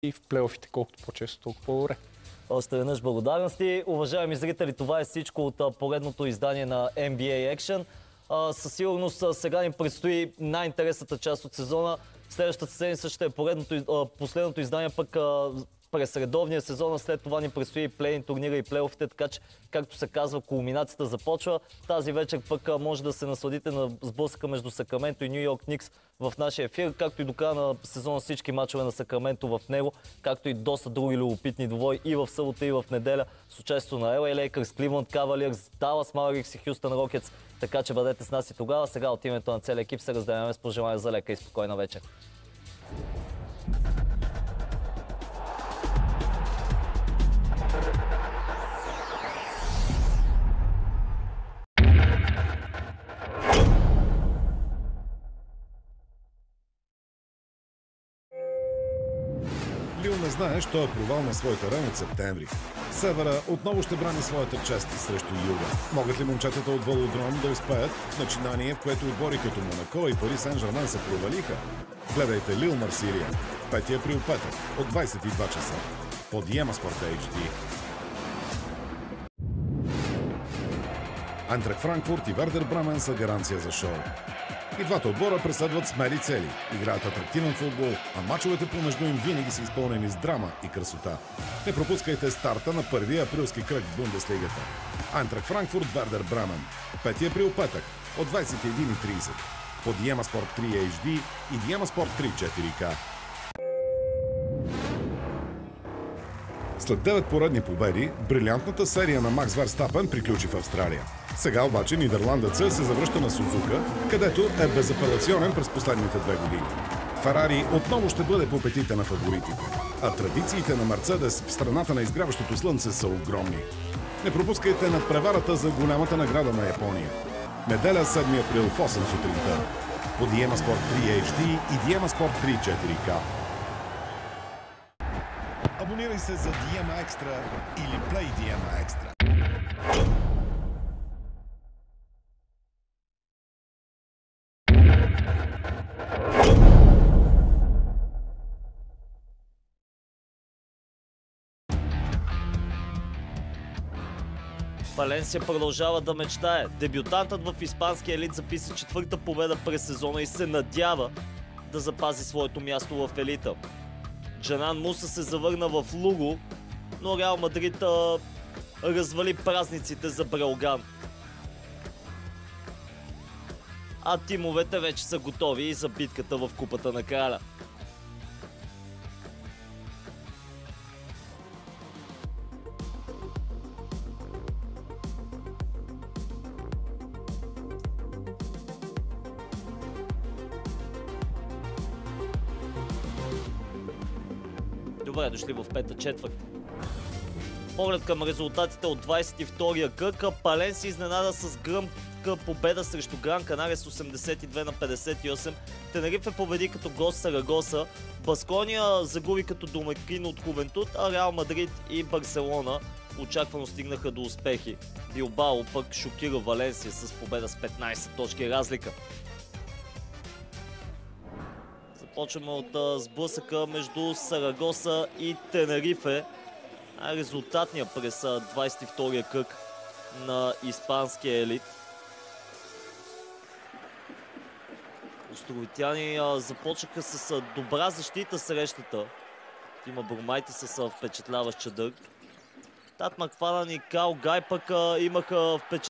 и в плейофите, колкото по-често, толкова по-добре. Още веднъж благодарности. Уважаеми зрители, това е всичко от поредното издание на NBA Action. Със сигурност сега ни предстои най-интересната част от сезона. Следващата седмица ще е последното издание пък през редовния сезон, след това ни предстои плей-ин турнира и плейофите, така че, както се казва, кулминацията започва. Тази вечер пък може да се насладите на сблъсъка между Сакраменто и Ню Йорк Никс в нашия ефир, както и до края на сезона всички мачове на Сакраменто в него, както и доста други любопитни двубои и в събота, и в неделя с участието на LA Lakers, Cleveland Cavaliers, Dallas Mavericks и Houston Rockets. Така че бъдете с нас и тогава. Сега от името на целия екип се разделяме с пожелания за лека и спокойна вечер. Лил не знае, що е провал на своята ран от септември. Севера отново ще брани своята чест срещу Юга. Могат ли момчетата от Велодром да успеят в начинание, в което отбори като Монако и Пари Сен-Жермен се провалиха? Гледайте Лил Марсилия. 5 април петък от 22 часа. По Диема Спорт HD. Айнтрахт Франкфурт и Вердер Бремен са гаранция за шоу. И двата отбора преследват смели цели, играят атрактивен футбол, а мачовете помежду им винаги са изпълнени с драма и красота. Не пропускайте старта на първия априлски кръг в Бундеслигата. Айнтрахт Франкфурт, Вердер Бремен. 5 април петък от 21:30 по Диема Спорт 3 HD и Диема Спорт 3 4K. След 9 поредни победи, брилянтната серия на Макс Верстапен приключи в Австралия. Сега обаче нидерландецът се завръща на Сузука, където е безапелационен през последните 2 години. Ферари отново ще бъде по петите на фаворитите, а традициите на Мерцедес в страната на изгряващото слънце са огромни. Не пропускайте надпреварата за голямата награда на Япония. Неделя 7 април в 8 сутринта по Диема Спорт 3 HD и Диема Спорт 3 4K. Абонирай се за Диема Екстра или Play Диема Екстра. Валенсия продължава да мечтае. Дебютантът в испанския елит записа 4-та победа през сезона и се надява да запази своето място в елита. Джанан Муса се завърна в Луго, но Реал Мадрид развали празниците за Брелган. А тимовете вече са готови и за битката в Купата на Краля. Добре дошли в пета четвърт. Поглед към резултатите от 22-я кръг. Паленсия изненада с гръмка победа срещу Гран Канария с 82-58. Тенерифе победи като гост Сарагоса. Баскония загуби като домакин от Хувентуд, а Реал Мадрид и Барселона очаквано стигнаха до успехи. Билбао пък шокира Валенсия с победа с 15 точки разлика. Започваме от сблъсъка между Сарагоса и Тенерифе. Резултатния през 22-я кръг на испанския елит. Островитяни започнаха с добра защита срещата. Има Бурмайте с впечатляващ чадър. Тат Макфанан и Кал Гай пък имаха впечатляващ